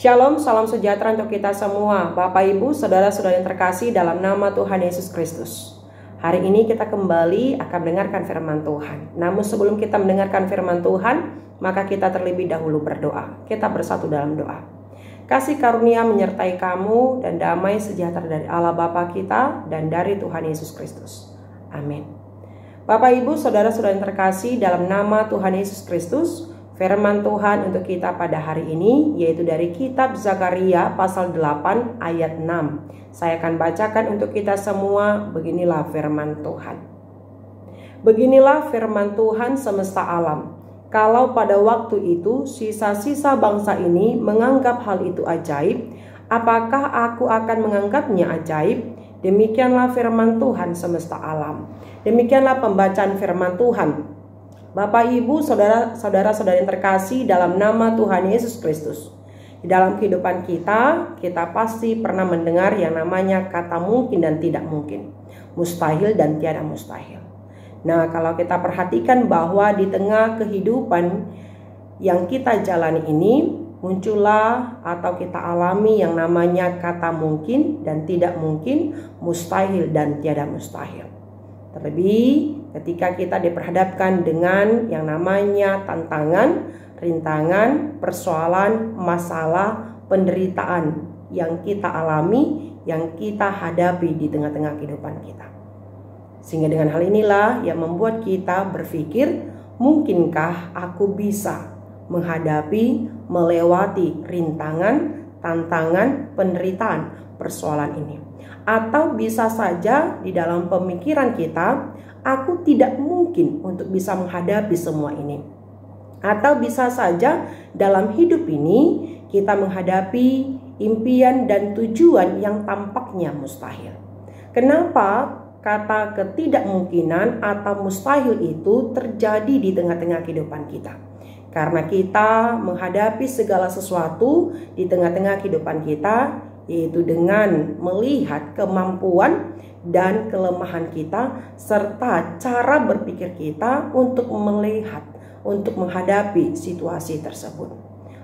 Shalom, salam sejahtera untuk kita semua. Bapak, Ibu, saudara-saudara yang terkasih dalam nama Tuhan Yesus Kristus. Hari ini kita kembali akan mendengarkan firman Tuhan. Namun sebelum kita mendengarkan firman Tuhan, maka kita terlebih dahulu berdoa. Kita bersatu dalam doa. Kasih karunia menyertai kamu dan damai sejahtera dari Allah Bapa kita dan dari Tuhan Yesus Kristus. Amin. Bapak, Ibu, saudara-saudara yang terkasih dalam nama Tuhan Yesus Kristus, firman Tuhan untuk kita pada hari ini yaitu dari kitab Zakaria pasal 8 ayat 6. Saya akan bacakan untuk kita semua. Beginilah firman Tuhan. Beginilah firman Tuhan semesta alam. Kalau pada waktu itu sisa-sisa bangsa ini menganggap hal itu ajaib, apakah aku akan menganggapnya ajaib? Demikianlah firman Tuhan semesta alam. Demikianlah pembacaan firman Tuhan. Bapak, Ibu, saudara-saudara yang terkasih dalam nama Tuhan Yesus Kristus. Di dalam kehidupan kita pasti pernah mendengar yang namanya kata mungkin dan tidak mungkin, mustahil dan tiada mustahil. Nah, kalau kita perhatikan bahwa di tengah kehidupan yang kita jalani ini, muncullah atau kita alami yang namanya kata mungkin dan tidak mungkin, mustahil dan tiada mustahil. Terlebih ketika kita diperhadapkan dengan yang namanya tantangan, rintangan, persoalan, masalah, penderitaan yang kita alami, yang kita hadapi di tengah-tengah kehidupan kita. Sehingga dengan hal inilah yang membuat kita berpikir, mungkinkah aku bisa menghadapi, melewati rintangan, tantangan, penderitaan, persoalan ini. Atau bisa saja di dalam pemikiran kita, aku tidak mungkin untuk bisa menghadapi semua ini. Atau bisa saja dalam hidup ini kita menghadapi impian dan tujuan yang tampaknya mustahil. Kenapa kata ketidakmungkinan atau mustahil itu terjadi di tengah-tengah kehidupan kita? Karena kita menghadapi segala sesuatu di tengah-tengah kehidupan kita, yaitu dengan melihat kemampuan dan kelemahan kita serta cara berpikir kita untuk melihat, untuk menghadapi situasi tersebut.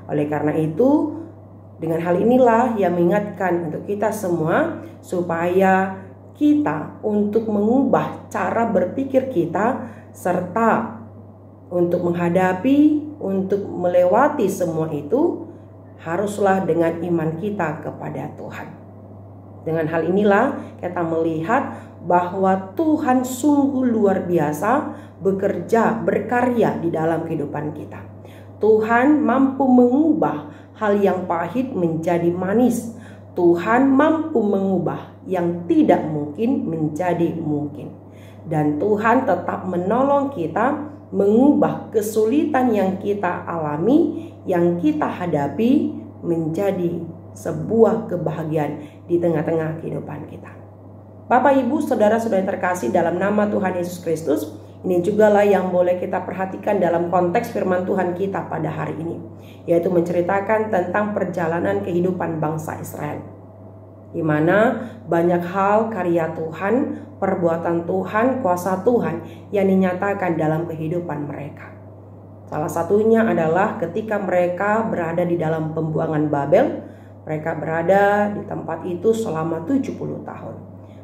Oleh karena itu, dengan hal inilah yang mengingatkan untuk kita semua supaya kita untuk mengubah cara berpikir kita serta untuk menghadapi, untuk melewati semua itu haruslah dengan iman kita kepada Tuhan. Dengan hal inilah kita melihat bahwa Tuhan sungguh luar biasa bekerja, berkarya di dalam kehidupan kita. Tuhan mampu mengubah hal yang pahit menjadi manis. Tuhan mampu mengubah yang tidak mungkin menjadi mungkin. Dan Tuhan tetap menolong kita mengubah kesulitan yang kita alami, yang kita hadapi menjadi sebuah kebahagiaan di tengah-tengah kehidupan kita. Bapak, Ibu, saudara-saudara yang terkasih dalam nama Tuhan Yesus Kristus, ini jugalah yang boleh kita perhatikan dalam konteks firman Tuhan kita pada hari ini, yaitu menceritakan tentang perjalanan kehidupan bangsa Israel, di mana banyak hal karya Tuhan, perbuatan Tuhan, kuasa Tuhan yang dinyatakan dalam kehidupan mereka. Salah satunya adalah ketika mereka berada di dalam pembuangan Babel. Mereka berada di tempat itu selama 70 tahun.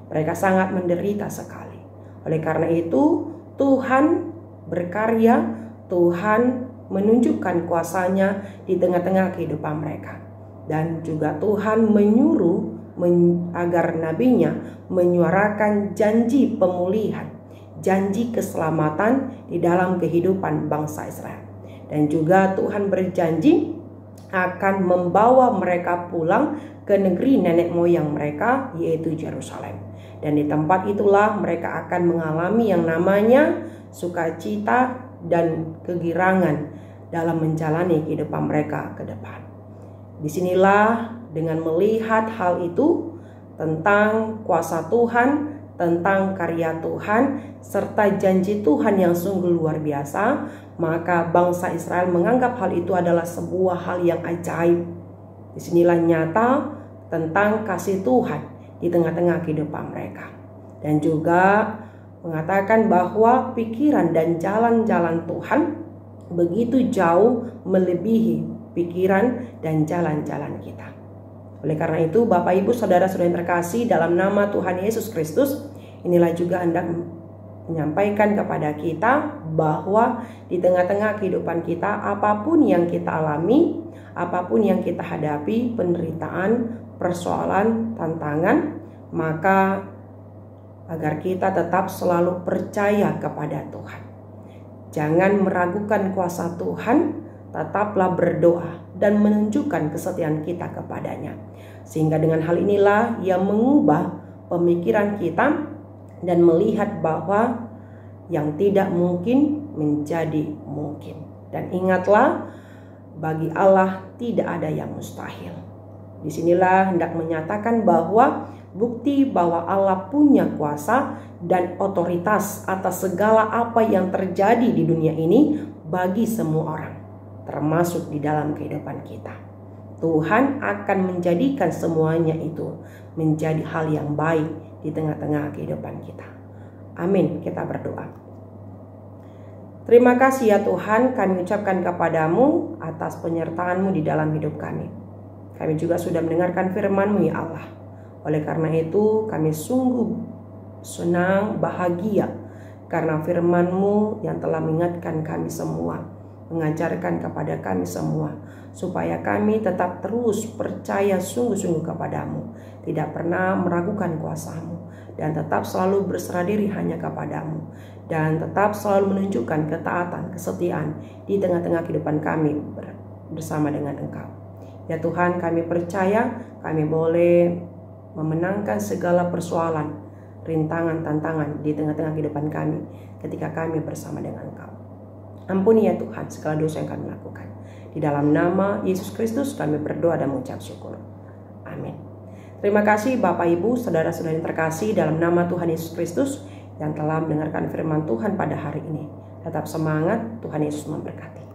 Mereka sangat menderita sekali. Oleh karena itu, Tuhan berkarya, Tuhan menunjukkan kuasanya di tengah-tengah kehidupan mereka. Dan juga Tuhan menyuruh agar nabinya menyuarakan janji pemulihan, janji keselamatan di dalam kehidupan bangsa Israel. Dan juga Tuhan berjanji akan membawa mereka pulang ke negeri nenek moyang mereka, yaitu Yerusalem. Dan di tempat itulah mereka akan mengalami yang namanya sukacita dan kegirangan dalam menjalani kehidupan mereka ke depan. Disinilah dengan melihat hal itu tentang kuasa Tuhan, tentang karya Tuhan, serta janji Tuhan yang sungguh luar biasa, maka bangsa Israel menganggap hal itu adalah sebuah hal yang ajaib. Disinilah nyata tentang kasih Tuhan di tengah-tengah kehidupan mereka. Dan juga mengatakan bahwa pikiran dan jalan-jalan Tuhan begitu jauh melebihi pikiran, dan jalan-jalan kita. Oleh karena itu, Bapak, Ibu, Saudara-saudara yang terkasih, dalam nama Tuhan Yesus Kristus, inilah juga hendak menyampaikan kepada kita bahwa di tengah-tengah kehidupan kita, apapun yang kita alami, apapun yang kita hadapi, penderitaan, persoalan, tantangan, maka agar kita tetap selalu percaya kepada Tuhan. Jangan meragukan kuasa Tuhan, tetaplah berdoa dan menunjukkan kesetiaan kita kepadanya. Sehingga dengan hal inilah Ia mengubah pemikiran kita dan melihat bahwa yang tidak mungkin menjadi mungkin. Dan ingatlah, bagi Allah tidak ada yang mustahil. Disinilah hendak menyatakan bahwa bukti bahwa Allah punya kuasa dan otoritas atas segala apa yang terjadi di dunia ini bagi semua orang, termasuk di dalam kehidupan kita. Tuhan akan menjadikan semuanya itu menjadi hal yang baik di tengah-tengah kehidupan kita. Amin. Kita berdoa. Terima kasih ya Tuhan, kami ucapkan kepadamu atas penyertaan-Mu di dalam hidup kami. Kami juga sudah mendengarkan firman-Mu ya Allah. Oleh karena itu kami sungguh senang, bahagia karena firman-Mu yang telah mengingatkan kami semua, mengajarkan kepada kami semua, supaya kami tetap terus percaya sungguh-sungguh kepadamu, tidak pernah meragukan kuasa-Mu, dan tetap selalu berserah diri hanya kepadamu, dan tetap selalu menunjukkan ketaatan, kesetiaan di tengah-tengah kehidupan kami bersama dengan Engkau. Ya Tuhan, kami percaya kami boleh memenangkan segala persoalan, rintangan, tantangan di tengah-tengah kehidupan kami ketika kami bersama dengan Engkau. Ampuni ya Tuhan segala dosa yang kami lakukan. Di dalam nama Yesus Kristus kami berdoa dan mengucap syukur. Amin. Terima kasih Bapak, Ibu, Saudara-saudara yang terkasih, dalam nama Tuhan Yesus Kristus yang telah mendengarkan firman Tuhan pada hari ini. Tetap semangat, Tuhan Yesus memberkati.